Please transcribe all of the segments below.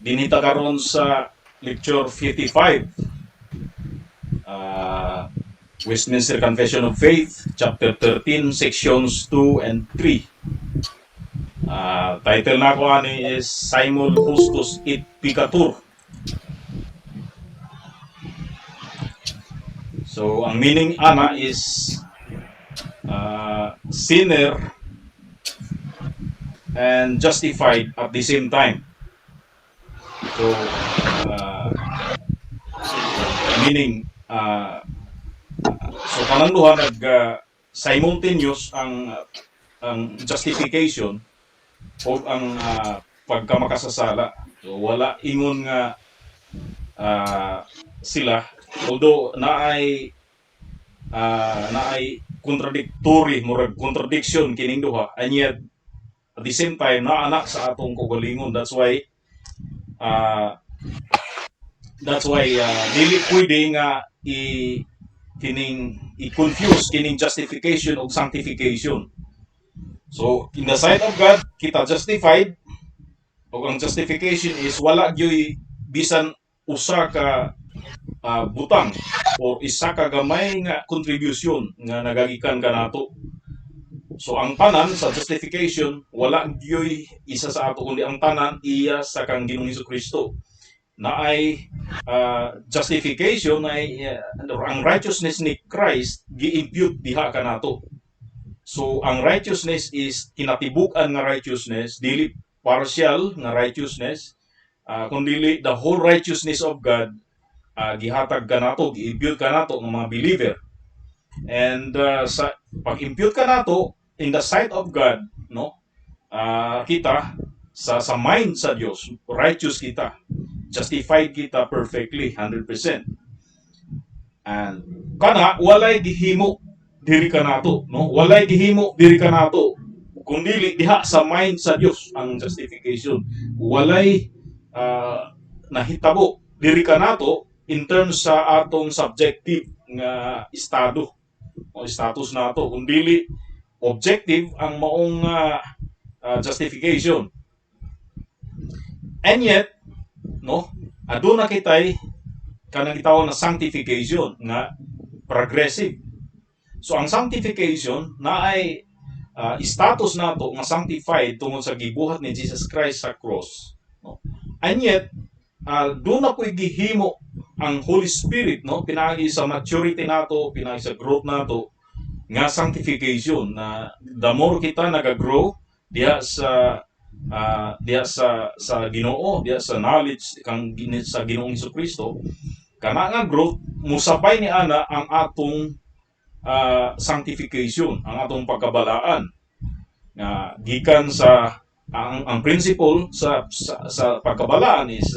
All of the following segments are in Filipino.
Dinita karon sa lecture 55, Westminster Confession of Faith, chapter 13, sections 2 and 3. Title na ko ani is Simul Justus et Peccator. So, ang meaning ana is sinner and justified at the same time. So, meaning, so kanang duha simultaneous ang justification o ang pagkamakasasala. So, wala ingon nga sila, although naay contradictory, murag contradiction kining duha, and yet at the same time naanak sa atong kaugalingon. That's why dili pwede nga i-confuse kining justification o sanctification. So, in the sight of God, kita justified, o ang justification is wala gyoy bisan usa ka butang o isa ka gamay nga contribution nga nagagikan kanato. So, ang tanan sa justification, wala gyoy isa sa ato, kundi ang tanan iya sa kang Ginoong Hesukristo. Na ay justification ay ang righteousness ni Christ gi-impute diha kanato. So ang righteousness is kinatibuk-an nga righteousness, dili partial nga righteousness, kundi the whole righteousness of God gihatag kanato, gi-impute kanato ng mga believer. And sa pag-impute kanato in the sight of God, no? Kita sa mind sa Dios, righteous kita. Justified kita perfectly, 100%. And kana walay gihimo diri kanato, no? Walay gihimo diri kanato kundi diha sa mind sa Dios ang justification. Walay nahitabo diri kanato in terms sa atong subjective nga estado o status nato, kundi objective ang maong justification. And yet, no, aduna kitay kanang gitawag na sanctification nga progressive. So ang sanctification na ay status nato nga sanctified tungod sa gibuhat ni Jesus Christ sa cross, no? And yet doon na ko'y gihimo ang Holy Spirit, no, pinagi sa maturity nato, pinagi sa growth nato nga sanctification, na the more kita nagagrow diha sa Ginoo, diha sa knowledge sa Ginoong Hesukristo, kana nga growth musabay ni ana ang atong sanctification, ang atong pagkabalaan nga gikan sa ang principle sa pagkabalaan is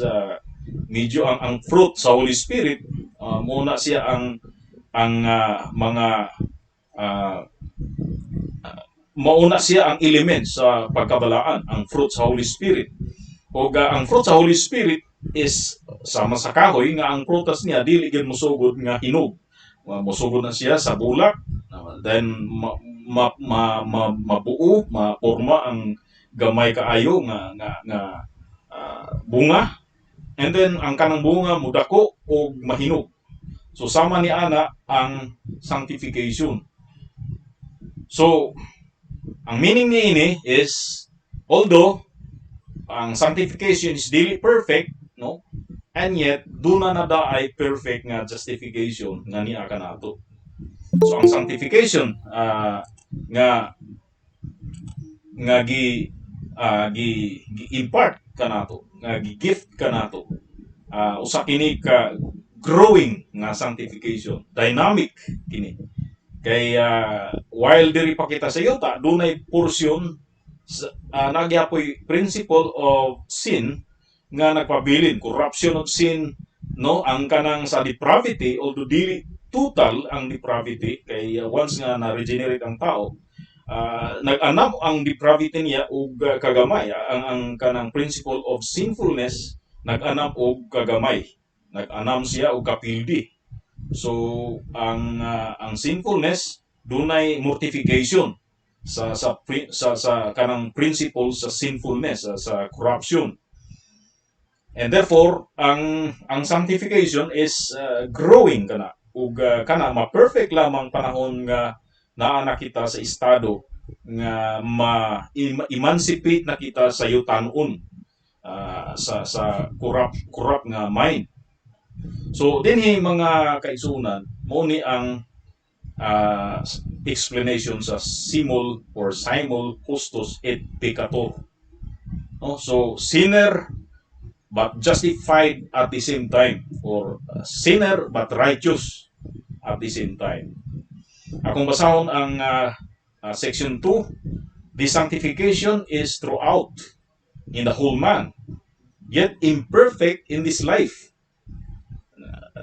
medyo ang fruit sa Holy Spirit. Muna siya ang mga mauna siya ang element sa pagkabalaan, ang fruit sa Holy Spirit. O ang fruit sa Holy Spirit is sama sa kahoy nga ang prutas niya dili gyud mosugod nga hinog. Mosugod na siya sa bulak, then mabuo, maporma ang gamay kaayo nga bunga, and then ang kanang bunga mudako o mahinog. So sama ni ana ang sanctification. So ang meaning ni ini is, although ang sanctification is dili perfect, no, and yet duna na daay perfect nga justification nga niya kanato. So ang sanctification nga gi-impart kanato, nga gi-gift kanato, usa kini ka growing nga sanctification, dynamic kini. Kay while diri pa kita sa yuta, dunay portion nagyapoy principle of sin nga nagpabilin, corruption of sin, no, ang kanang sa depravity, although dili total ang depravity, kay once nga na-regenerate ang tao, nag-anam ang depravity niya og kagamay. Ang kanang principle of sinfulness nag-anam og kagamay, nag-anam siya og kapildi. So ang sinfulness dunay mortification sa kanang principle sa sinfulness, sa corruption. And therefore, ang sanctification is growing kana ug kana ma-perfect lamang panahon nga naa na kita sa estado nga emancipate na kita sa yutan-on, sa corrupt nga mind. So dinhi mga kaigsuonan mo ni ang uh, explanation sa simul or simul justus et peccator. No? So sinner but justified at the same time, or sinner but righteous at the same time. Akong basahon ang section 2, the sanctification is throughout in the whole man, yet imperfect in this life.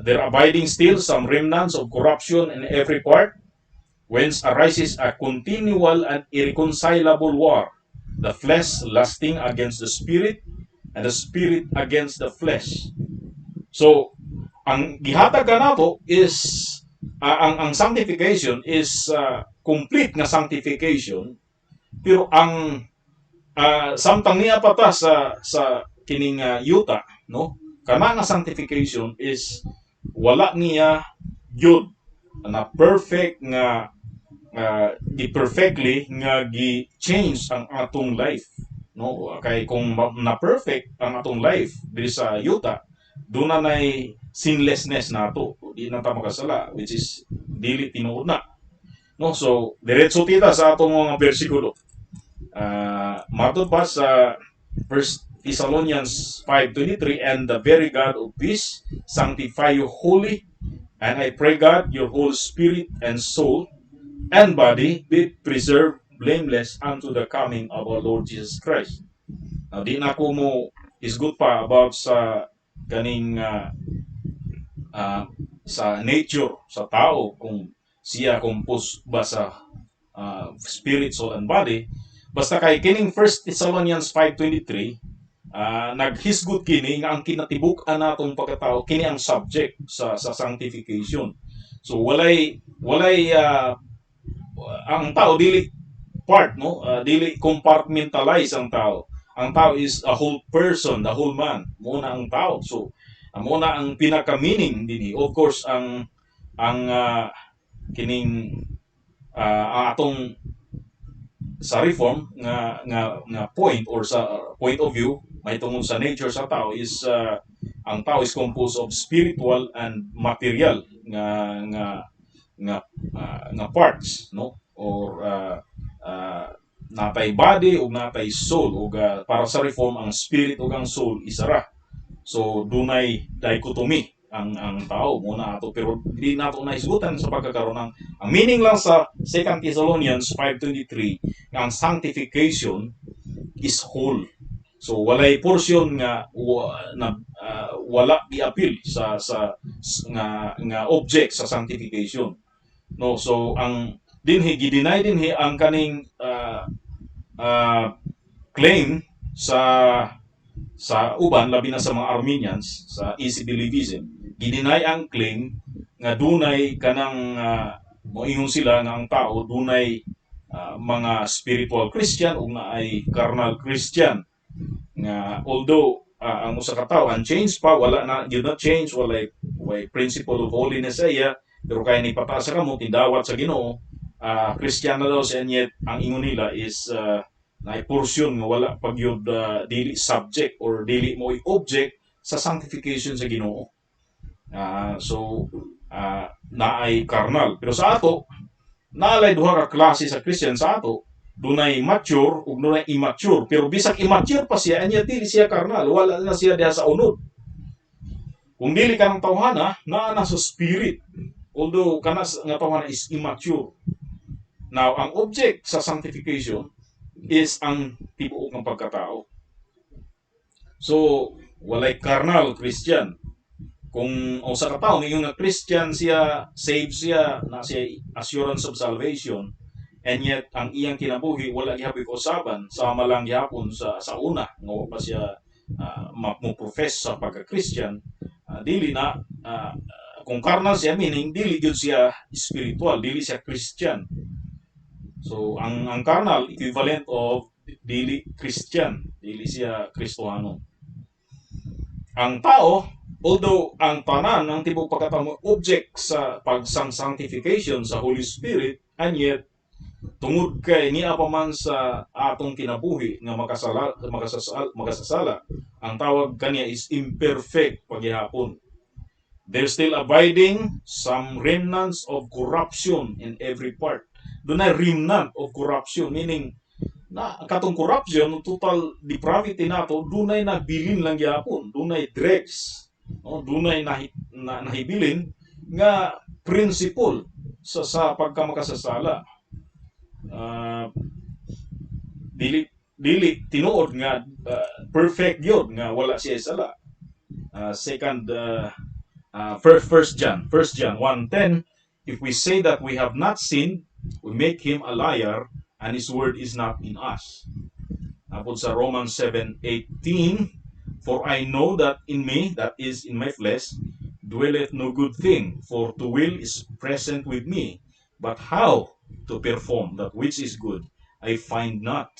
There abiding still some remnants of corruption in every part, whence arises a continual and irreconcilable war, the flesh lusting against the spirit, and the spirit against the flesh. So, ang gihatag nato is ang sanctification is complete nga sanctification, pero ang samtang niya pata sa kining yuta, no? Kana nga sanctification is wala niya yun na perfect nga di perfectly nga gi-change ang atong life, no? Kay kung na perfect ang atong life diri sa yuta, doon na nay sinlessness nato, di na ta makasala, which is dili tinuod na, no? So diretso tita sa atong mga bersikulo. Matod pa sa 1 Thessalonians 5:23, and the very God of peace sanctify you wholly, and I pray God your whole spirit and soul and body be preserved blameless unto the coming of our Lord Jesus Christ. Now, di na ko mo isgot pa about sa kaning sa nature sa tao, kung siya composed ba sa spirit, soul, and body. Basta kay kining 1 Thessalonians 5:23, naghisgot kini nga ang kinatibuk-an natong pagkatao kini ang subject sa sanctification. So walay ang tao dili part, no? Dili compartmentalize ang tao. Ang tao is a whole person, the whole man. Muna ang tao. So muna ang pinaka-meaning dinhi. Of course ang kining atong sa reform nga point or sa point of view may tungod sa nature sa tao is ang tao is composed of spiritual and material nga parts, no? Or natay body ug natay soul, ug para sa reform ang spirit ug ang soul isara. So dunay dichotomy ang tao muna ato, pero di nato naisgutan sa pagkakaroon ng ang meaning lang sa 2 Thessalonians 5:23 ang sanctification is whole. So walay portion nga wala i-appeal sa nga object sa sanctification, no? So ang dinhi gideny dinhi ang kaning claim sa uban, labi na sa mga Armenians sa easy believism, gideny ang claim nga dunay kanang moingon sila nga ang tao dunay mga spiritual Christian o nga ay carnal Christian, nga although ang usa ka tawo unchanged pa, wala na did not change, walay principle of holiness sa iya, pero kaya ni pataas sa kamo tidawat sa Ginoo, Christian na daw siya, and yet ang ingon nila is na portion nga wala pagyud dili subject or dili mo object sa sanctification sa Ginoo. So naay carnal, pero sa ato naalay duha ka klase sa Christian sa ato, dunay mature ug dunay immature, pero bisag immature pa siya, anya dili siya carnal, wala na siya diha sa unod. Kung dili ka ng tawhana, naa na sa spirit, although kana nga tawhana is immature. Now ang object sa sanctification is ang tibuok ng pagkatao. So walay carnal Christian. Kung usa ka tawo ngayon nga Christian siya, saved siya, na siya assurance of salvation, and yet ang iyang kinabuhi wala gihapon usaban, sama lang gihapon sa una nga pa siya mo-profess sa pagka-Christian, dili na kung carnal siya, meaning dili gyud siya spiritual, dili siya Christian. So ang carnal equivalent of dili Christian, dili siya Kristohano. Ang tao, although ang tanan ng tibok pagkatamo object sa pagsang-sanctification sa Holy Spirit, and yet tungod kay niya pa man sa atong kinabuhi nga makasasala, ang tawag kaniya is imperfect paghihapon. There's still abiding some remnants of corruption in every part. Doon na remnant of corruption, meaning na katong corruption, total depravity nato, dunay nabilin lang gyapon, dunay dregs, no? Dunay nahibilin nga principle sa pagkamakasasala. Dili tinuod nga perfect yun nga wala siya sala. First John 1:10, if we say that we have not sinned, we make him a liar, and his word is not in us. Tapos sa Romans 7:18, for I know that in me, that is in my flesh, dwelleth no good thing, for to will is present with me, but how to perform that which is good I find not.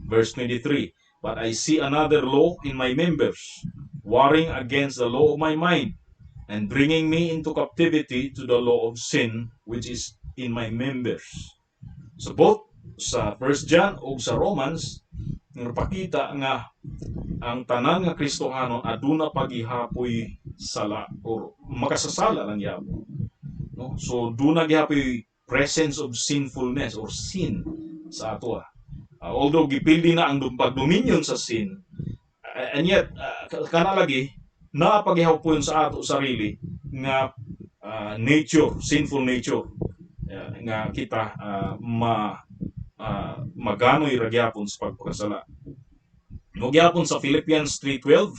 Verse 23, but I see another law in my members, warring against the law of my mind, and bringing me into captivity to the law of sin which is in my members. So both sa 1 John o sa Romans, napakita nga ang tanan nga Kristohanon aduna paghihapoy sala or makasasala lang gyapon, no? So duna gyapon presence of sinfulness or sin sa ato. Although gipildi na ang pagdominion sa sin, and yet kana lagi naapaghihapoy sa ato sarili nga nature, sinful nature, nga kita maganoy ra gyapon sa pagpakasala. No gyapon sa Philippians 3:12,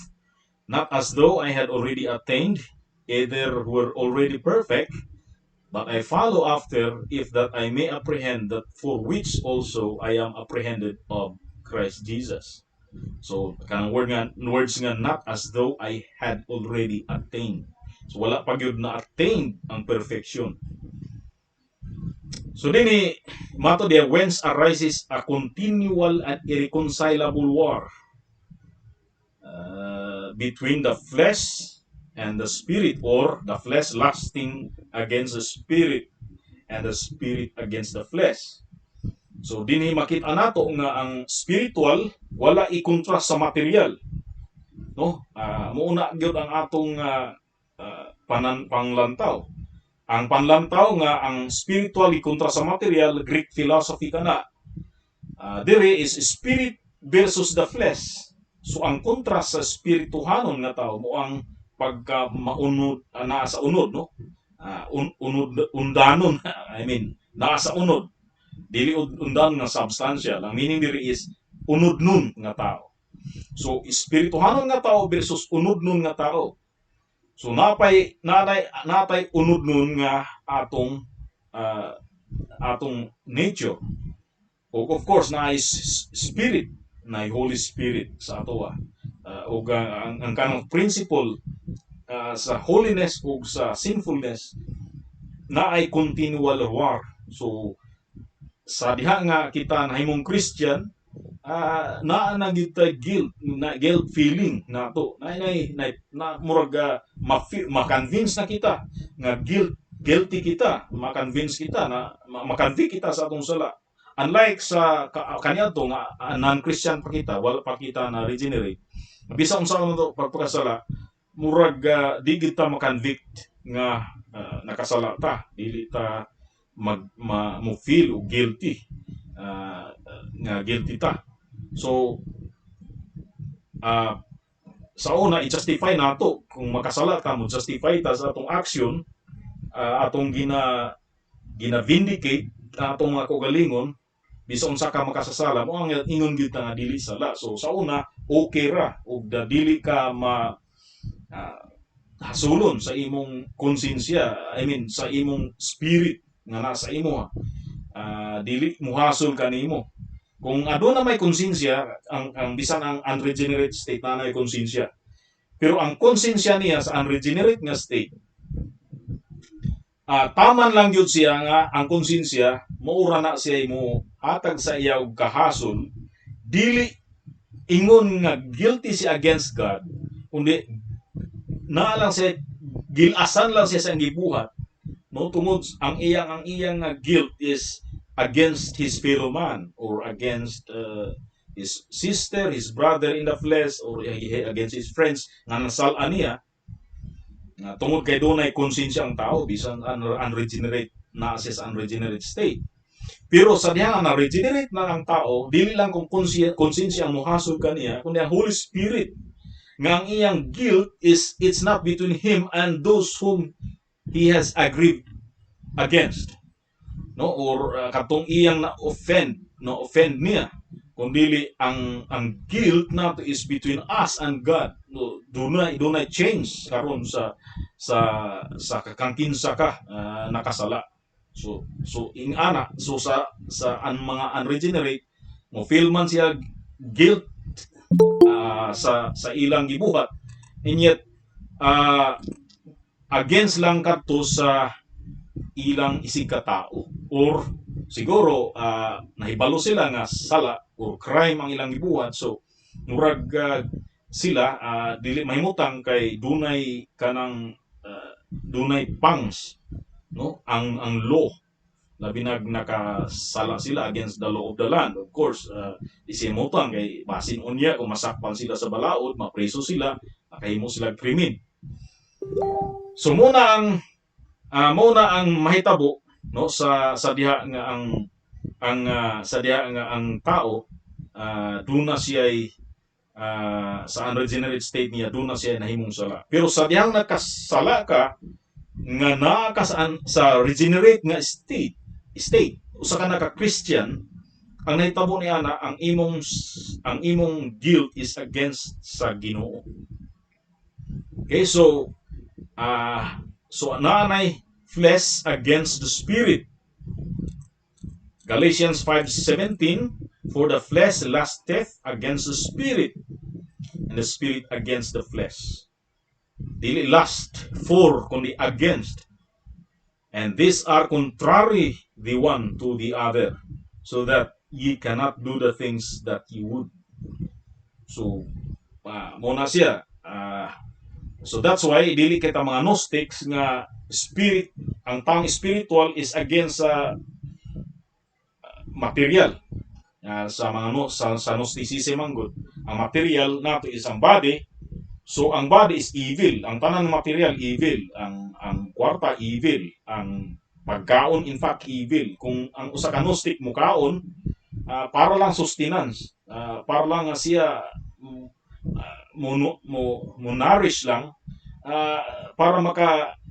not as though I had already attained, either were already perfect, but I follow after, if that I may apprehend that for which also I am apprehended of Christ Jesus. So kanang words nga not as though I had already attained. So wala pa gyud na attained ang perfection. So dini mato dia, whence arises a continual and irreconcilable war between the flesh and the spirit, or the flesh lusting against the spirit and the spirit against the flesh. So dinhi makita nato nga ang spiritual wala i-contrast sa material, no? Muuna gyud ang atong panglantaw. Ang panlantaw nga ang spiritual i-kontra sa material, Greek philosophy kana. Dire is spirit versus the flesh. So ang kontra sa spirituhanon nga tao mo ang pagka maunod, naa sa unod, no? Undanon, I mean, naa sa unod. Dili undan nga substansya. Ang meaning dire is unod nun nga tao. So spirituhanon nga tao versus unod nun nga tao. So natay unod nun nga atong nature. O of course na is spirit, na Holy Spirit sa ato. O ang kanang principle sa holiness o sa sinfulness na ay continual war. So sa diha nga kita nahimong Christian, na guilt feeling nato na murag ma-convince na kita nga guilty kita, ma-convince kita na ma-convict kita sa atong sala. Unlike sa kaniadto nga non-Christian pa kita, wala pa kita na regenerate, bisa unsa man to pagpakasala, murag di kita ma-convict nga nakasala ta, dili ta mo feel o guilty nga guilty ta. So sa una i-justify nato kung makasala ta, mo justify ta sa atong action, atong gina-vindicate atong mga kaugalingon, bisan unsa ka makasasala mo ang ingon gyud ta nga dili sala. So sa una okay ra ug dili ka hasulon sa imong konsensya, I mean sa imong spirit nga nasa imo, dili mo hasol kanimo. Kung aduna may konsensya, ang bisan ang unregenerate state na may konsensya. Pero ang konsensya niya sa unregenerate nga state, taman lang yun siya nga ang konsensya, maura na siya mo hatag sa iya og kahasol, dili ingon nga guilty siya against God, kundi na lang siya, gilasan lang siya sa gibuhat, no, tungod ang iyang guilt is against his fellow man, or against his sister, his brother in the flesh, or against his friends nga nasal-an niya, nga tungod kay dunay konsensya ang tao bisan unregenerate na siya sa unregenerate state. Pero sa diha na regenerate na ang tao, dili lang kung konsensya ang mohasol kaniya, kundi ang Holy Spirit nga ang iyang guilt is, it's not between him and those whom he has aggrieved against, no, or katong iyang na offend, no, offend niya, kundi ang guilt nato is between us and God. No, dunay change karon sa kakangkinsa ka nakasala. So sa mga unregenerate mo feel man siya guilt sa ilang gibuhat, and yet against lang kadto sa ilang isig katao, or siguro nahibalo sila nga sala or crime ang ilang gibuhat, so murag sila dili mahimutang kay dunay kanang dunay pangs, no, ang law, labi nakasala sila against the law of the land. Of course, isimutang kay basin unya kung masakpan sila sa balaod, mapreso sila, nakahimo sila krimen. So muna ang mahitabo, no, sa diha nga ang tao duna siya sa unregenerate state niya, duna siya nahimong sala. Pero sa dihang nakasala ka nga naa ka sa regenerate nga state usa ka naka Christian, ang nahitabo niya na ang imong guilt is against sa Ginoo. Okay, so naanay flesh against the spirit. Galatians 5:17, for the flesh lusteth against the spirit, and the spirit against the flesh. Dili lust for, kundi against. And these are contrary the one to the other, so that ye cannot do the things that ye would. So, muna siya. So that's why dili kita mga Gnostics nga spirit, ang taong spiritual is against material. Sa mga sa Gnosticism manggod, ang material nato is ang body. So ang body is evil, ang tanan ng material evil, ang kwarta evil, ang pagkaon in fact evil. Kung ang usa ka Gnostic mukaon, para lang sustenance, para lang siya mo nourish lang, para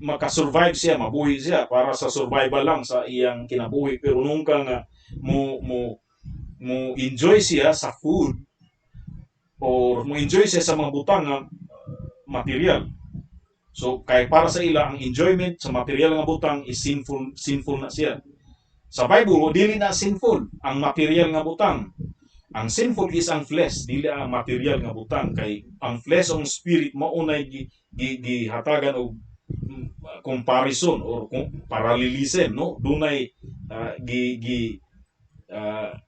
maka-survive siya, mabuhi siya, para sa survival lang sa iyang kinabuhi. Pero nung ka nga mo enjoy siya sa food, or mo enjoy siya sa mga butang nga material. So kay para sa ila ang enjoyment sa material nga butang is sinful na siya. Sa Bible dili na sinful ang material nga butang. Ang sinful is ang flesh, dili ang material nga butang, kay ang flesh o spirit mao unay gihatagan og comparison or parallelism, no, dunay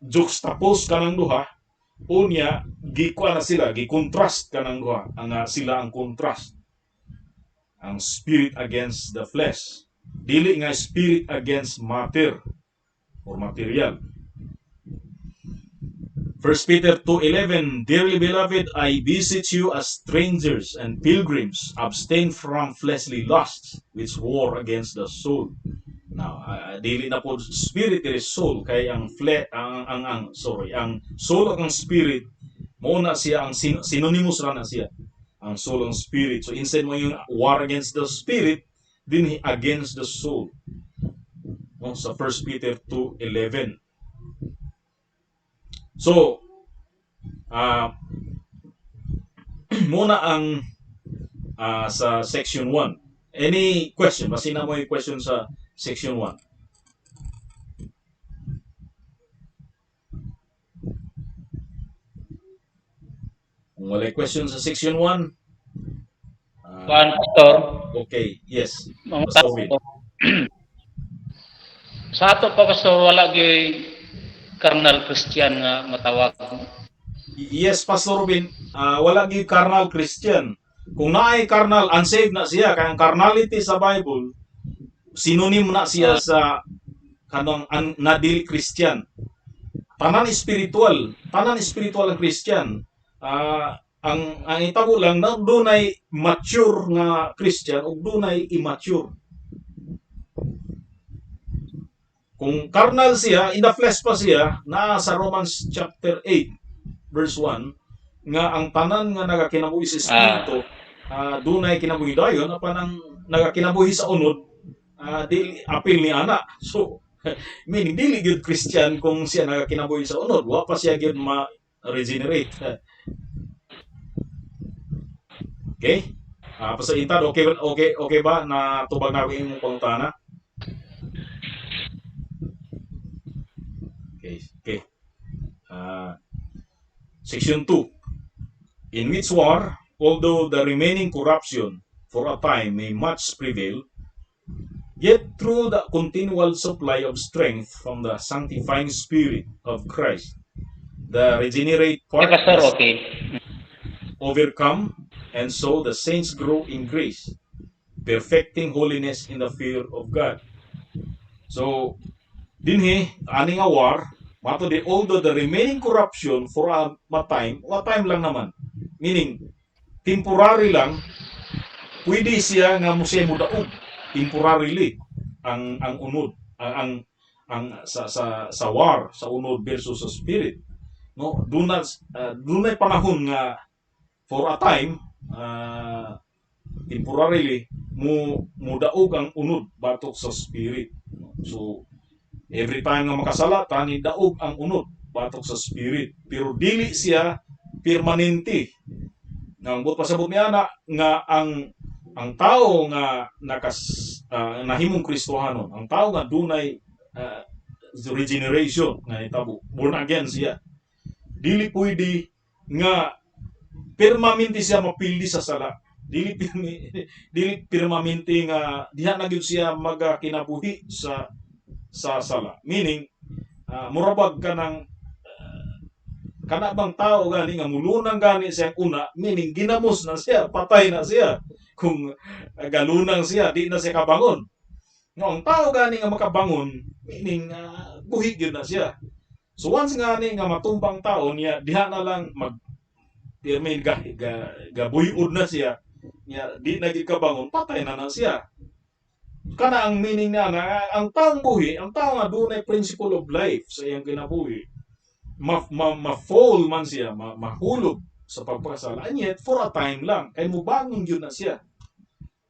juxtapose kanang duha, unya gikuha na sila, gi-contrast kanang duha, sila ang contrast, ang spirit against the flesh, dili nga spirit against matter or material. 1 Peter 2:11, dearly beloved, I beseech you as strangers and pilgrims, abstain from fleshly lusts which war against the soul. Now, dili na po spirit is soul, kay ang soul at ang spirit mo na siya, ang synonymous ra na siya, ang soul and spirit. So instead mo yung war against the spirit, din against the soul. No, sa 1 Peter 2:11. So, muna ang sa section 1. Any question? Basina mo yung question sa section 1. Kung wala question sa section 1, Pastor. Okay, yes. Pastor Will. Sa ato pa, Pastor, wala gyud carnal Christian nga matawag. Yes, Pastor Robin, wala gyud carnal Christian. Kung naay carnal, unsaved na siya. Kaya ang carnality sa Bible, synonym na siya sa kanang nadili Christian. Tanan spiritual ang Christian. Ang itabo lang na dunay mature nga Christian ug dunay immature. Kung carnal siya, in the flesh pa siya, na sa Romans chapter 8 verse 1 nga ang tanan nga nagakinabuhi sa espiritu, dunay kinabuhi dayon apan ang nagakinabuhi sa unod, di apil ni ana. So meaning dili gyud Christian kung siya nagakinabuhi sa unod, wa pa siya gyud ma-regenerate. Okay? Pastor Intad, okay ba na tubag na ko imong pangutana? Okay. Section 2. In which war, although the remaining corruption for a time may much prevail, yet through the continual supply of strength from the sanctifying Spirit of Christ, the regenerate part Pastor, is okay. overcome, and so the saints grow in grace, perfecting holiness in the fear of God. So, dinhi, ani nga war, mato di, although the remaining corruption for a time lang naman, meaning, temporary lang, pwede siya nga mo siya mudaog, temporarily, ang unod, ang sa war, sa unod versus sa spirit. No, dunay panahon nga for a time, temporarily mudaog ang unod batok sa spirit. So every time nga makasala tani daog ang unod batok sa spirit, pero dili siya permanente. Nang but pasabot niya nga ang tao nga nahimong Kristohanon, ang tao nga dunay regeneration nga itabo, born again siya, dili pwede nga permanente siya mapildi sa sala. Dili permanente nga diha na gyud siya magakinabuhi sa sala. Meaning murabag ka ng kana bang tao gani nga mulunang gani siyang una, meaning ginamos na siya, patay na siya. Kung galunang siya, di na siya kabangon. No, ang tao gani nga makabangon, meaning buhi gyud na siya. So once gani nga matumbang tao niya, diha na lang pirmin gabuyod na siya, niya di na gikabangon, patay na siya. Kana ang meaning na ang taong buhi, ang tao nga dunay principle of life sa iyang kinabuhi, ma-fall man siya, mahulog sa pagpakasala, and yet for a time lang, kay mubangon yun na siya.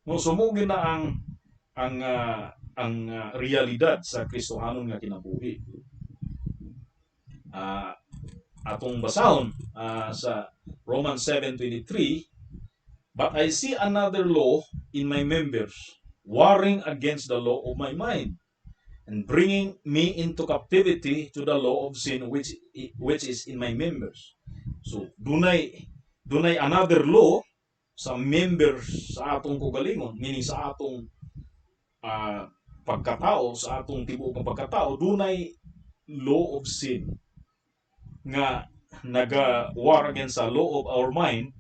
No, sumugin na ang realidad sa Kristohanon nga kinabuhi. Atong basahon sa Romans 7:23, but I see another law in my members, warring against the law of my mind, and bringing me into captivity to the law of sin which is in my members. So dunay another law sa members sa atong kugalingon, meaning sa atong pagkatao, sa atong tibuok ng pagkatao, dunay law of sin nga naga-war against sa law of our mind.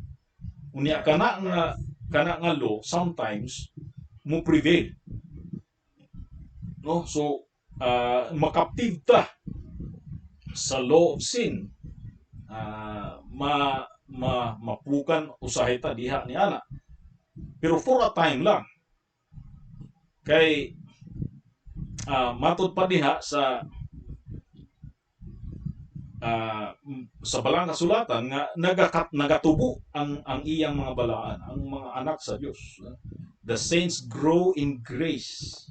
Unya kana nga law sometimes mo prevail. No, so makaptive ta sa law of sin, mapukan usahay ta diha ni ana, pero for a time lang. Kay matud pa diha sa balang kasulatan nga nagatubo ang iyang mga balaan, ang mga anak sa Dios. The saints grow in grace.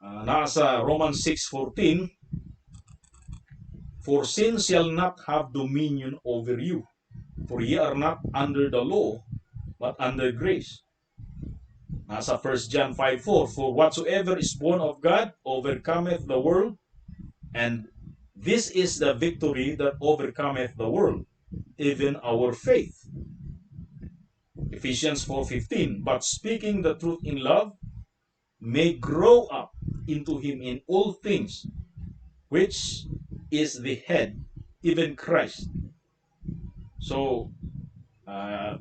Nasa Romans 6:14, for sin shall not have dominion over you, for ye are not under the law, but under grace. Nasa 1 John 5:4, for whatsoever is born of God overcometh the world, and this is the victory that overcometh the world, even our faith. Ephesians 4:15, but speaking the truth in love may grow up into him in all things, which is the head, even Christ. So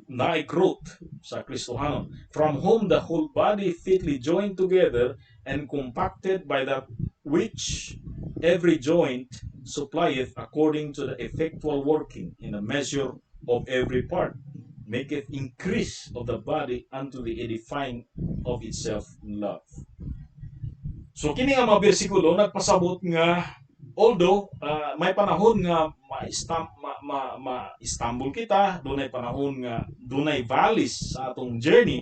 naay growth sa Kristohanon, from whom the whole body fitly joined together and compacted by that which every joint supplieth according to the effectual working in the measure of every part, maketh increase of the body unto the edifying of itself in love. So kini nga mga bersikulo nagpasabot nga although may panahon nga ma-stumble kita, dunay panahon nga dunay valleys sa atong journey,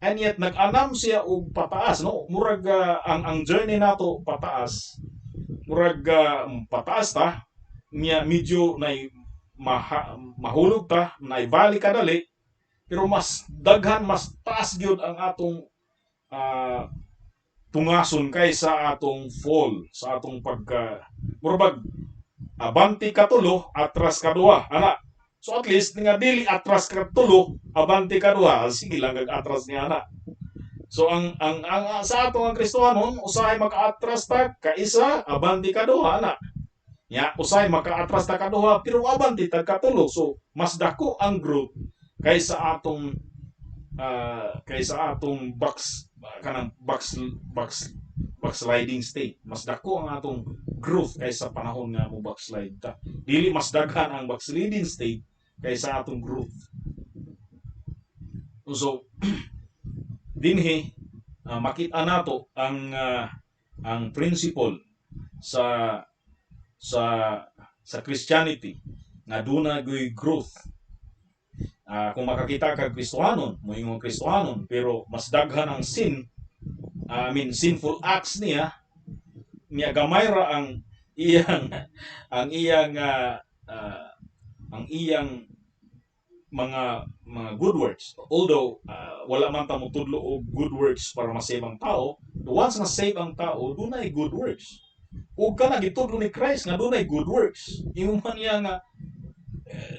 and yet nag-anam siya og pataas, no? Murag ang journey nato pataas, murag pataas ta niya, medyo nay mahulog ta, nay valley kadali, pero mas daghan, mas taas gyud ang atong tungason kaysa atong fall, sa atong murag abanti katulo, atras kaduha, ana. So at least nga dili atras katulo, abanti kaduha, sige lang atras niya, ana. So ang sa atong ang Kristohanon, usahay maka-atras ta kaisa, abanti kaduha, ana. Ya, usahay maka-atras ta kaduha, pero abanti ta katulo. So mas dako ang growth kaysa atong backsliding state. Mas dako ang atong growth kaysa panahon nga mo backslide ta. Dili mas daghan ang backsliding state kaysa atong growth. So dinhi makita nato ang principle sa Christianity nga duna gyud growth. Kung makakita kag Kristohanon, moingon Kristohanon, pero mas daghan ang sinful acts niya gamay ra ang iyang mga good works. Although wala man ta motudlo og good works para ma-save ang tao, once na save ang tao, dunay good works. Ug kana gitudlo ni Christ nga dunay good works. Ingon man niya nga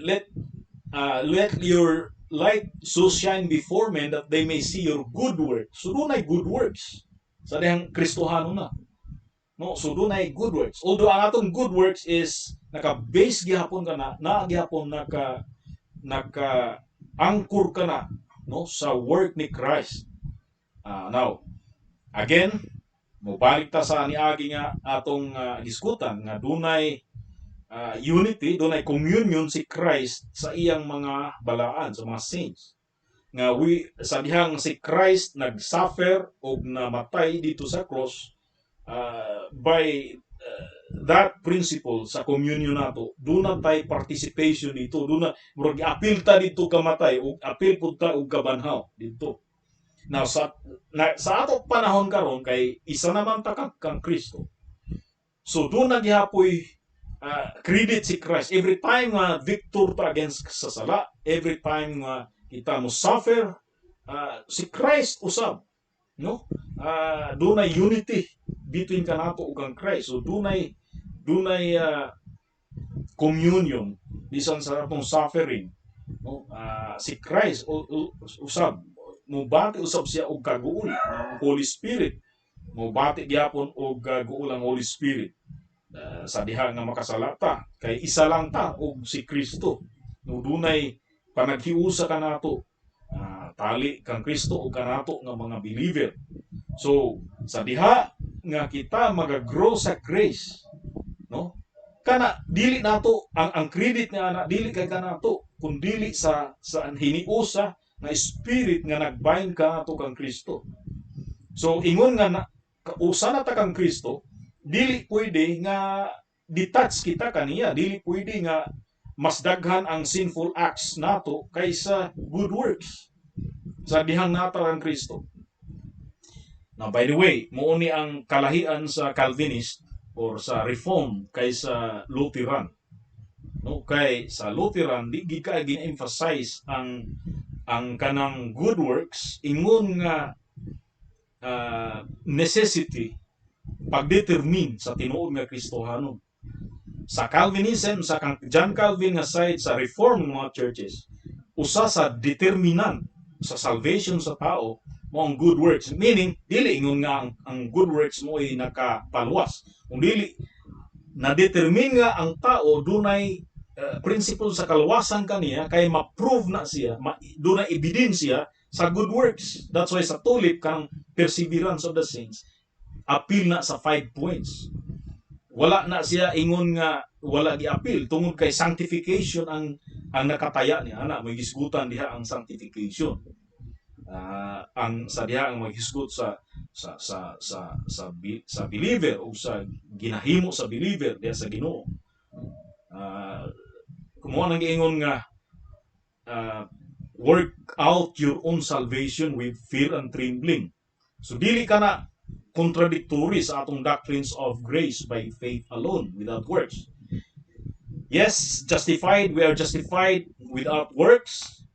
let your light so shine before men that they may see your good works. So dunay good works sa dihang Kristohanon na. No, so dunay good works. Although ang atong good works is naka-base gihapon kana, gihapon naka-anchor kana, no, sa work ni Christ. Now, again, mobalik ta sa niagi nga atong hisgutan nga dunay unity, dunay communion si Christ sa iyang mga balaan, sa mga saints. Nga sa dihang si Christ nag-suffer o namatay dito sa cross, by that principle sa communion nato, duna tay participation dito, duna murag apil ta dito kamatay, ug apil pud ta og kabanhaw dito. Now sa ato panahon karon kay isa naman ta kang Kristo. So duna gihapoy credit si Christ every time nga victor ta against sa sala, every time nga kita mo suffer, si Christ usab, no? Dunay unity between kanato ug ang Christ. So dunay communion bisan sa atong suffering, no? Si Christ usab mubati usab siya og kaguol ang Holy Spirit, mubati gyapon og kaguol ang Holy Spirit. Sa diha nga makasalata kay isa lang ta og si Kristo, no? Dunay panaghiusa kanato, tali kang Kristo o kanato nga mga believer. So sa diha nga kita magagrow sa grace, no? Kana dili nato ang credit nga dili kay kanato, kun dili sa hiniusa nga spirit nga nagbind kanato kang Kristo. So ingon nga usa na ta kang Kristo, dili pwede nga detach kita kaniya, dili pwede nga mas daghan ang sinful acts nato kaysa good works sa dihang nata kang Kristo. Now, by the way, muuni ang kalahian sa Calvinist or sa Reform kaysa Lutheran. No, kay sa Lutheran di gika gin-emphasize ang kanang good works, ingon nga necessity pagdetermine sa tinuod nga Kristohanon. Sa Calvinism, sa John Calvin nga side, sa Reform mga churches, usa sa determinant sa salvation sa tao mo ang good works. Meaning, dili ingon nga ang good works mo ay nakapaluwas. Kung dili, na-determine nga ang tao dunay principle sa kaluwasan kaniya kay ma-prove na siya, doon na ebidensya sa good works. That's why sa tulip kang perseverance of the saints, appeal na sa 5 points. Wala na siya ingon nga wala gi-appeal tungod kay sanctification ang nakataya niya ana may gisgutan diha ang sanctification. Ang sa diha ang maghisgot sa believer o sa ginahimo sa believer diha sa Ginoo. Kumuha nang giingon nga work out your own salvation with fear and trembling. So dili ka na contradictory sa atong doctrines of grace by faith alone without works. Yes, justified, we are justified without works.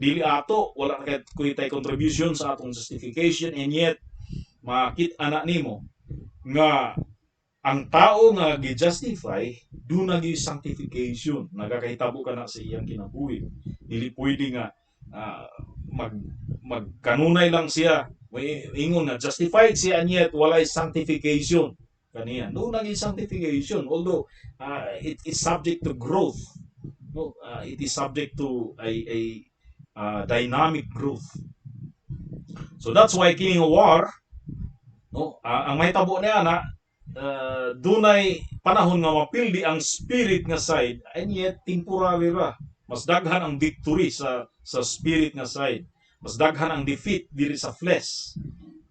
Dili ato, wala na kay contribution sa atong justification, and yet makita na nimo nga ang tao nga gi-justify do na gi sanctification, nagakahitabo ka na sa iyang kinabuhi. Dili pwede nga magkanunay lang siya, may ingon na justified siya and yet walay sanctification kaniya. Do na gi sanctification, although it is subject to growth. No, it is subject to a dynamic growth. So that's why kining war, no, ang mahitabo niya na dunay panahon nga mapildi ang spirit nga side, and yet temporary ra. Mas daghan ang victory sa spirit nga side. Mas daghan ang defeat diri sa flesh.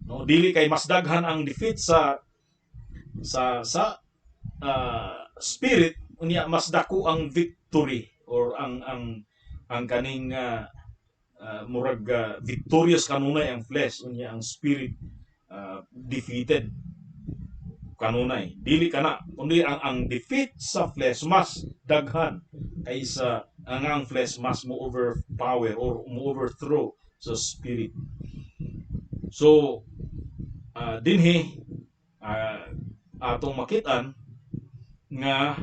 No, dili kay mas daghan ang defeat sa spirit, unya mas dako ang victory or ang kaning murag victorious kanunay ang flesh, unya ang spirit defeated kanunay. Dili kana kundi ang defeat sa flesh mas daghan kaysa ang flesh mas mo overpower or mo overthrow sa spirit. So dinhi atong makitaan nga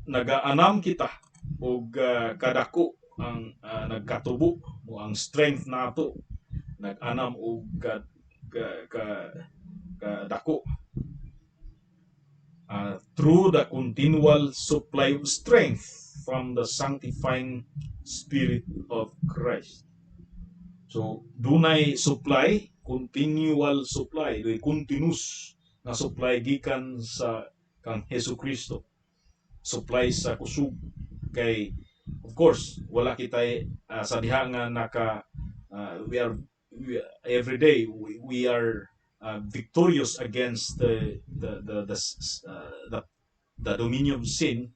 nagaanam kita og kadako ang nagkatubo mo ang strength nato, nag-anam og kadako through the continual supply of strength from the sanctifying Spirit of Christ. So dunay supply, continual supply, continuous na supply gikan sa kang Hesus Kristo. Supply sa kusog kay of course wala kita sa diha nga we are every day we are victorious against the dominion of sin.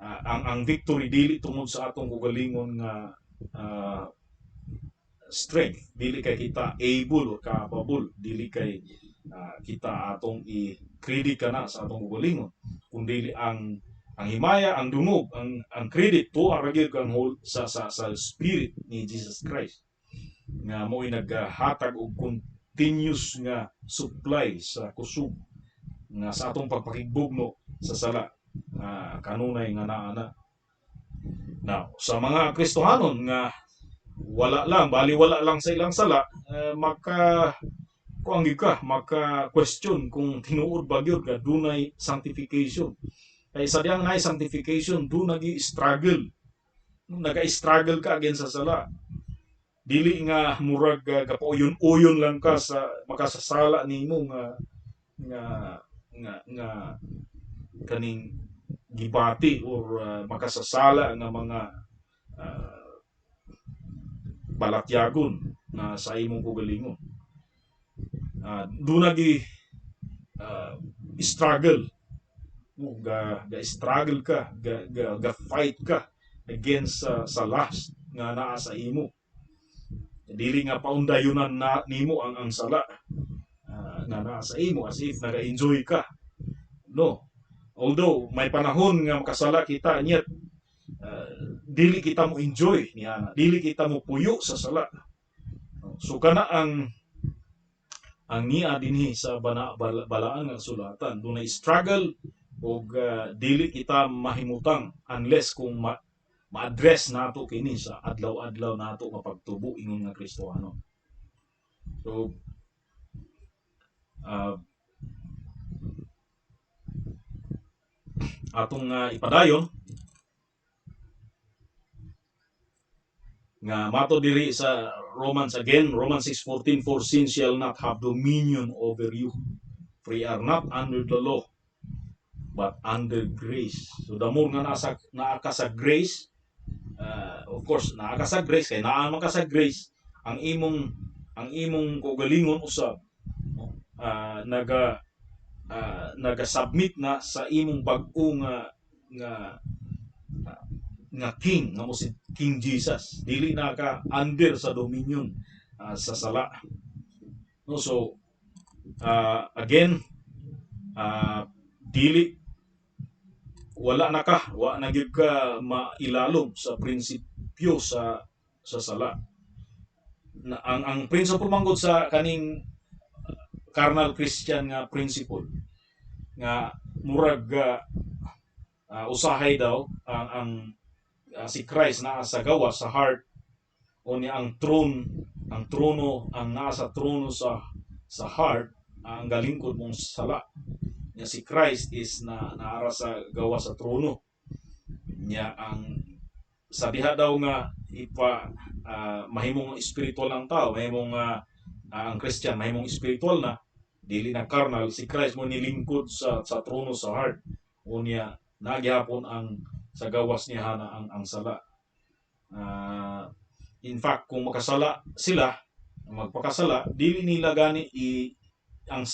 Ang victory dili tungod sa atong ugalingon nga strength, dili kay kita able or capable, dili kay kita atong i-credit kana sa atong ugalingon, kundi ang himaya, ang dungog, ang credit to aragid kang sa spirit ni Jesus Christ nga mo'y naghatag og continuous nga supply sa kusog nga sa atong pagpakigbugno sa sala kanunay nga naa. Now, sa mga Kristohanon nga wala lang sa ilang sala, maka question kung tinuod ba gyud ka dunay sanctification. Kay sa diyang nay sanctification, do nagi-struggle. Naga-struggle ka against sa sala. Dili nga murag gapauyon-uyon lang ka sa makasasala nimo nga kaning gibati or makasasala nga mga balatyagon na sa imong kugalingon. Do struggle. Struggle ka, fight ka against sa lust nga naa sa imo. Dili nga paundayunan na nimo ang sala nga naa sa imo as if naga-enjoy ka. No. Although may panahon nga makasala kita, yet dili kita mo enjoy niya, dili kita mo puyo sa sala. So kana ang niya dinhi sa balaan nga sulatan, dunay struggle og dili kita mahimutang unless kung ma-address nato kini sa adlaw-adlaw nato nga pagtubo ingon nga Kristohano. So atong ipadayon nga mato diri sa Romans again, Romans 6:14, for sin shall not have dominion over you, for ye are not under the law, but under grace. So damo nga naa ka sa grace, of course naa ka sa grace, kay naa man ka sa grace, ang imong kaugalingon usab naga-submit na sa imong bag-o nga king nga mo si King Jesus, dili na ka under sa dominion sa sala, no? So again, dili wala na gyud ka mailalom sa prinsipyo sa sala. Ang principle manggod sa kaning carnal Christian nga principle nga murag usahay daw ang si Christ naa sa gawas sa heart, o ni ang trono ang naa sa trono sa heart, ang galingkod mong sala nya si Christ is naara sa gawas sa trono nya. Ang sa diha daw nga mahimong spiritual ang tao, mahimong ang Christian mahimong spiritual na, dili na carnal, si Christ mo nilingkod sa trono sa heart, unya nagyapon ang sa gawas niya na ang sala. In fact, kung makasala sila, magpakasala, dili nila gani ang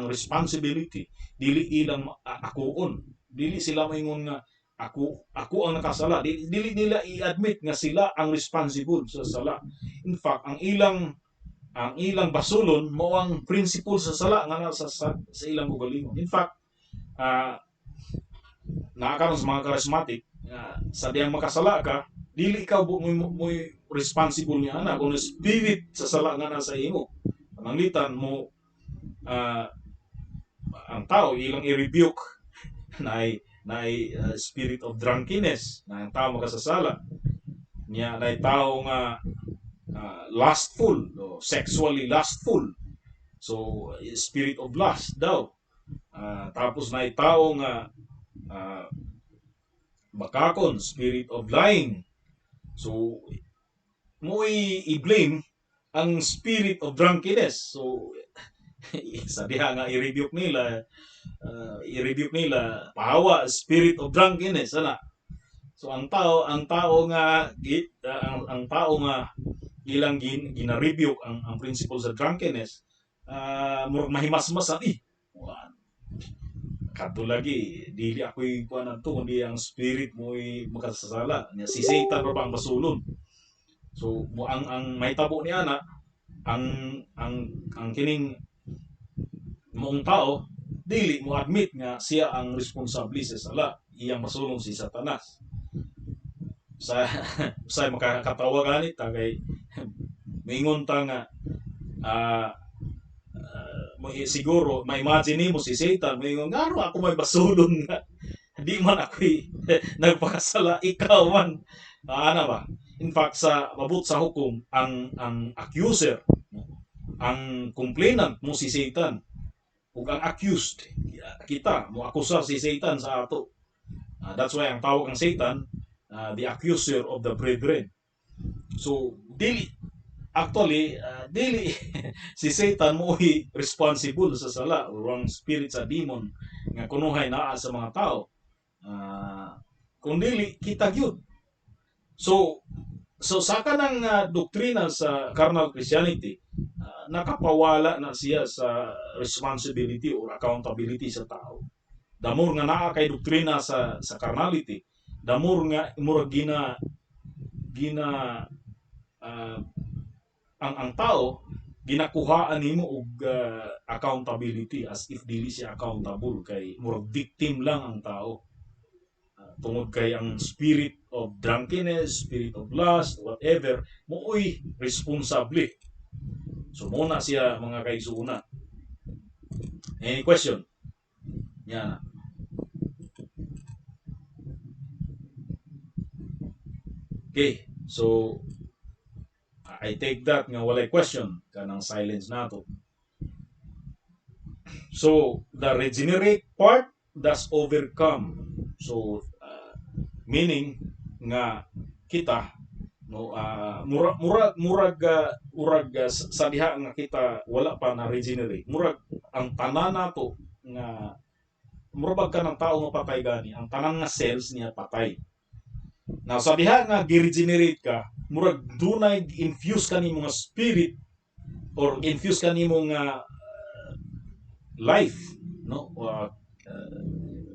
responsibility, dili ilang akuon, dili sila maingon nga ako ang nakasala, dili nila i-admit nga sila ang responsible sa sala. In fact, ang ilang basulon mao ang principle sa sala nga nasa sa ilang ugalingon. In fact, nakakaroon sa mga charismatic, sa diyang makasala ka, dili ikaw mo responsible niya na kung spirit sa sala nga nasa imo. Pananglitan mo, ang tao ilang i-rebuke na spirit of drunkenness, na ang tao makasasala niya, na tao nga lustful, sexually lustful, so spirit of lust daw. Tapos na tao nga bakakon, spirit of lying. So mo i-blame ang spirit of drunkenness. So sa diha nga i-rebuke nila pahawa spirit of drunkenness ana. So ang tao nga ilang gina-rebuke ang principle sa drunkenness, murag mahimasmasan kadto lagi, dili ako'y kuan adto kundi ang spirit mo'y makasasala nya, si Satan ra bang basulon. So ang mahitabo ni ana, ang kining moong tao dili mo admit nga siya ang responsable sa sala, iyang masulong si Satanas. Sa makakatawa ganit kay mingon ta nga siguro ma-imagine mo si Satan, mingon ngaro ako may basulon nga di man ako'y nagpakasala, ikaw man ana ba. In fact, sa mabut sa hukom, ang accuser, ang complainant mo si Satan, ug ang accused kita mo akusa si Satan sa ato. That's why ang tawag ng Satan the accuser of the brethren. So actually dili si Satan mo responsible sa sala o ang spirit sa demon nga kunuhay naa sa mga tao, kundi kita gyud. So sa kanang doktrina sa carnal Christianity, nakapawala na siya sa responsibility or accountability sa tao. Damor nga naa kay doktrina sa carnality, damor nga murag ang tao ginakuhaan nimo og accountability as if dili siya accountable, kay murag victim lang ang tao. Tungod kay ang spirit of drunkenness, spirit of lust, whatever, mooy responsable. So muna siya mga kaigsuuna. Any question? Yan. Okay, so I take that nga walay question kanang silence nato. So the regenerate part does overcome. So meaning nga kita no sa diha nga kita wala pa na regenerate, murag ang tanan nato nga murag ka ng tao nga patay gani, ang tanan nga cells niya patay. Now sa diha nga gi-regenerate ka, murag dunay infuse ka nimo nga spirit or infuse ka nimo nga life, no?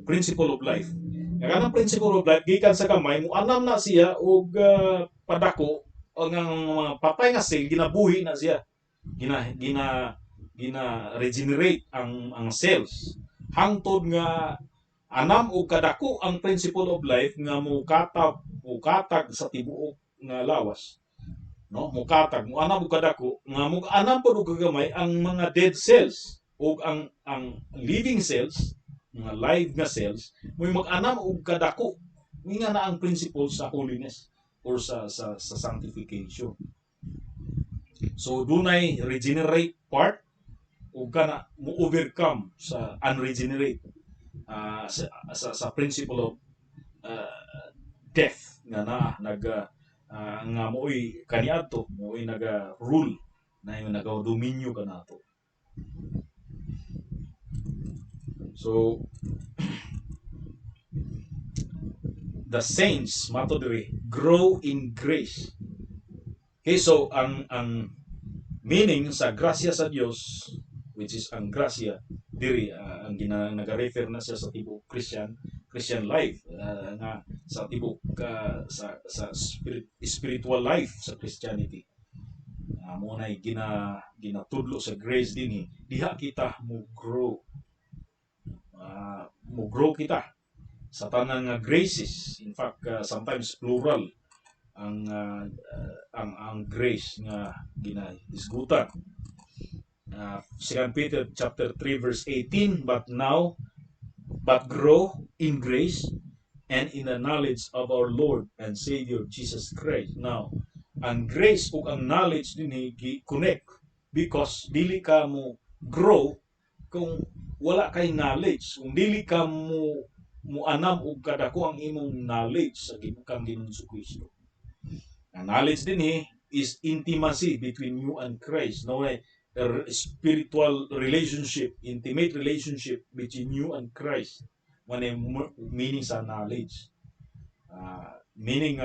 Principle of life. Nga kanang principle of life gikan sa kamay mo anam na siya og padako o nga mga patay nga cell ginabuhi na siya. Gina regenerate ang cells hangtod nga anam og kadako ang principle of life nga mukatag sa tibuok nga lawas, no? Mukatag mo anam og kadako nga anam pod og kagamay ang mga dead cells ug ang living cells, mga live nga cells mo mag-anam og kadako nga na ang principle sa holiness or sa sanctification. So dunay regenerate part ug kana mo overcome sa unregenerate sa principle of death nga nga mooy kaniadto mooy naga rule na yung naga dominyo kanato. So the saints mato diri grow in grace. Okay, so ang meaning sa grasya sa Dios, which is ang grasya diri ang naga-refer na siya sa tibok Christian life, nga sa tibok sa spiritual life sa Christianity. Mo nay ginatudlo sa grace dinhi, diha kita mo grow kita sa tanang graces. In fact, sometimes plural ang grace nga ginahisgutan. 2 Peter chapter 3 verse 18, but grow in grace and in the knowledge of our Lord and Savior Jesus Christ. Now, ang grace ug ang knowledge dinhi gi-connect because dili ka mo grow kung wala kay knowledge, kung dili ka mo anam og kadako ang imong knowledge sa kang Ginoong Kristo. Ang knowledge dinhi is intimacy between you and Christ. No, a spiritual relationship, intimate relationship between you and Christ. Meaning sa knowledge. Meaning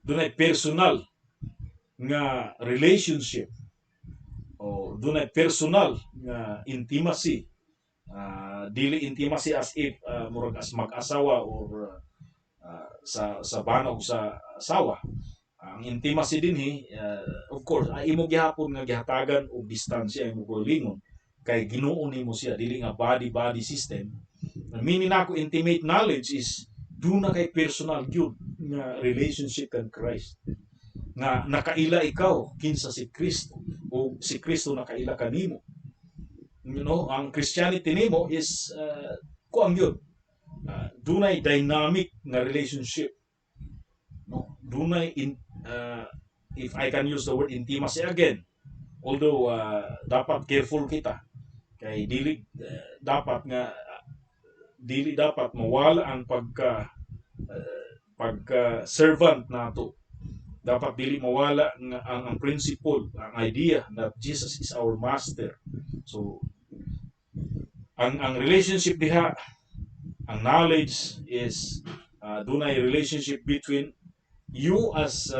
dunay personal nga relationship o dunay personal nga intimacy. Dili intimacy as if murag as mag-asawa or sa banog sa asawa. Ang intimacy dinhi of course imo gihapon nga gihatagan og distansya imo lingon kay Ginoo nimo siya, dili nga body system. Meaning nako intimate knowledge is do na kay personal gyud nga relationship kan Christ nga nakaila ikaw kinsa si Kristo o si Kristo nakaila kanimo. You know, ang Christianity nimo is kuang yun. Dunay dynamic nga relationship. No? Dunay if I can use the word intimacy again. Although dapat careful kita kay dili dapat mawala ang pagka servant nato. Dapat dili mawala ang principle, ang idea that Jesus is our master. So ang relationship diha, ang knowledge is dunay relationship between you as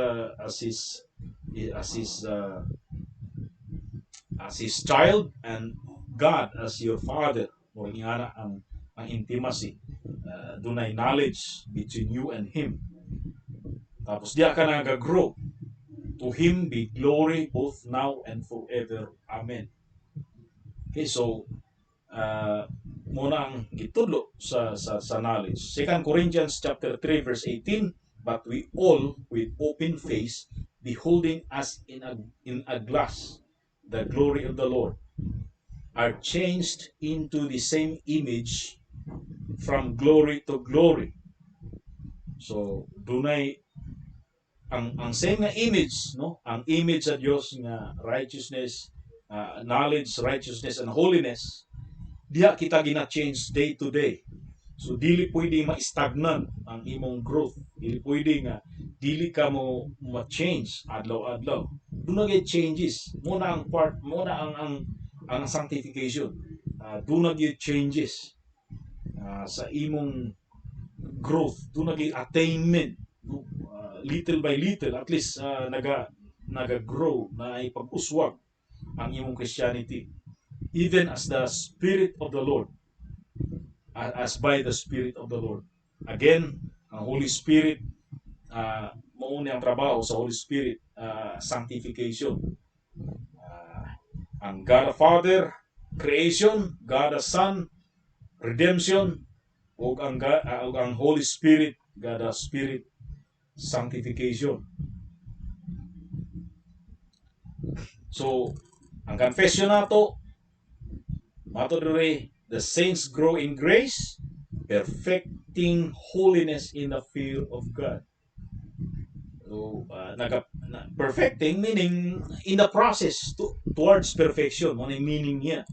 his child and God as your father. O ingana ang intimacy. Dunay knowledge between you and him. Tapos diya ka nag-grow. To him be glory both now and forever. Amen. Okay, so muna ang gitudlo sa knowledge. 2 Corinthians chapter 3 verse 18, but we all with open face beholding as in a glass the glory of the Lord are changed into the same image from glory to glory. So dunay ang same nga image, no? Ang image sa Dios nga righteousness, knowledge, righteousness and holiness, diha kita gina-change day to day. So dili pwede ma-stagnant ang imong growth. Dili pwede nga dili ka mo ma-change adlaw-adlaw. Do na get changes. Muna ang part, muna ang sanctification. Do na get changes sa imong growth. Do na get attainment. Little by little, at least naga-grow, na ipag-uswag ang imong Christianity. Even as the Spirit of the Lord, as by the Spirit of the Lord. Again, ang Holy Spirit, mauna ang trabaho sa Holy Spirit, sanctification. Ang God the Father, creation, God the Son, redemption, ug ang Holy Spirit, God the Spirit, sanctification. So, ang confession nato, mato diri, the saints grow in grace, perfecting holiness in the fear of God. So, perfecting meaning in the process towards perfection. Ano yung meaning niya?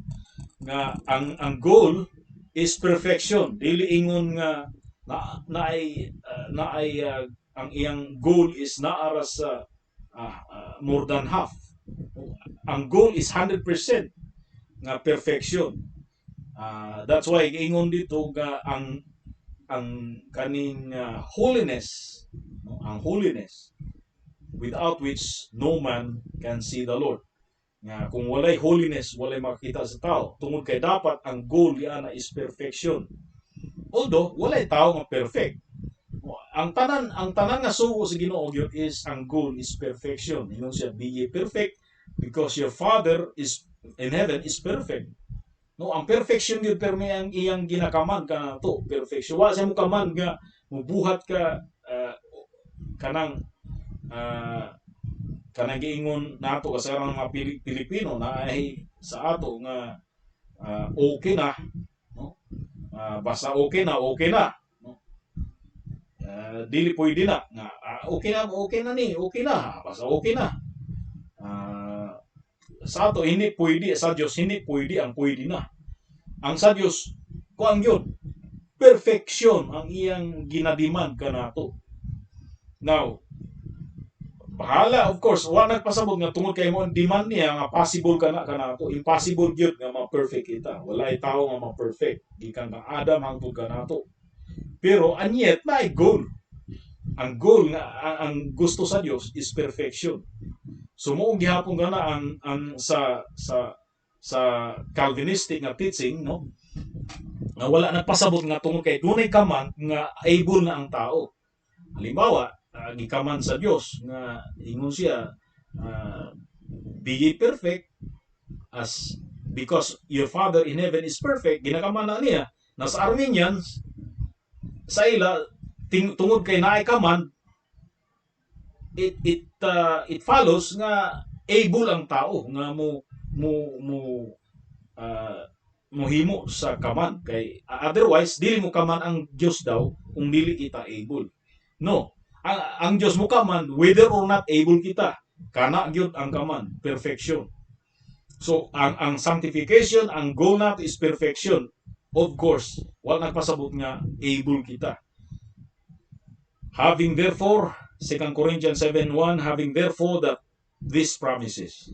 Nga ang goal is perfection. Dili ingon nga ang iyang goal is naara sa more than half. Ang goal is 100% nga perfection. That's why ingon dito nga ang kaning holiness, no? Ang holiness without which no man can see the Lord. Nga kung walay holiness, walay makita sa tao. Tungod kay dapat ang goal niya is perfection. Although walay tao nga perfect. Ang tanan nga sugo sa Ginoo gyud is ang goal is perfection. Ingon siya, be ye perfect because your Father is in heaven is perfect. No, ang perfection gyud permi ang iyang ginakaman kanato, perfection. Wa sa mo kaman nga mubuhat ka kanang giingon nato kasarang mga Pilipino na ay sa ato nga okay na, no? Basta okay na, no? Dili pwede na nga okay na ni, okay na, basta okay na. Sa ato hindi pwede, sa Dios hindi pwede ang pwede na. Ang sa Dios kuang yun, perfection ang iyang ginademand kanato. Now, bahala, of course, wa nagpasabot nga tungod kay mo demand niya nga possible kanato. Impossible gyud nga ma-perfect kita. Walay tao nga ma-perfect. Gikan kang Adam hangtod kanato. Pero and yet na goal. Ang goal nga ang gusto sa Dios is perfection. So mo gihapon gana ang sa Calvinistic nga teaching, no? Nga wala nagpasabot nga tungod kay dunay kaman nga able na ang tao. Halimbawa, gikaman sa Dios nga ingon siya be ye perfect as because your Father in heaven is perfect. Ginakaman na niya na sa Armenians sa ila tungod kay naay kaman it follows nga able ang tao nga mohimo sa kaman kay otherwise dili mo kaman ang Dios daw kung dili kita able. No, ang Dios mo kaman whether or not able kita, kana gyud ang kaman, perfection. So ang sanctification, ang goal nato is perfection. Of course, wala nagpasabot nga able kita. Having therefore, 2 Corinthians 7:1, having therefore these promises,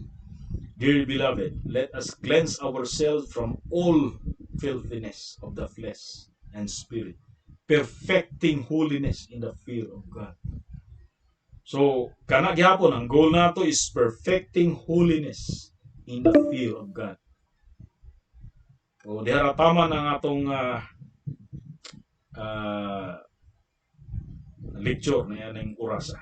dear beloved, let us cleanse ourselves from all filthiness of the flesh and spirit, perfecting holiness in the fear of God. So, kana gyapon ang goal nato is perfecting holiness in the fear of God. So, dihara tama ng atong lecture na yan ng orasa.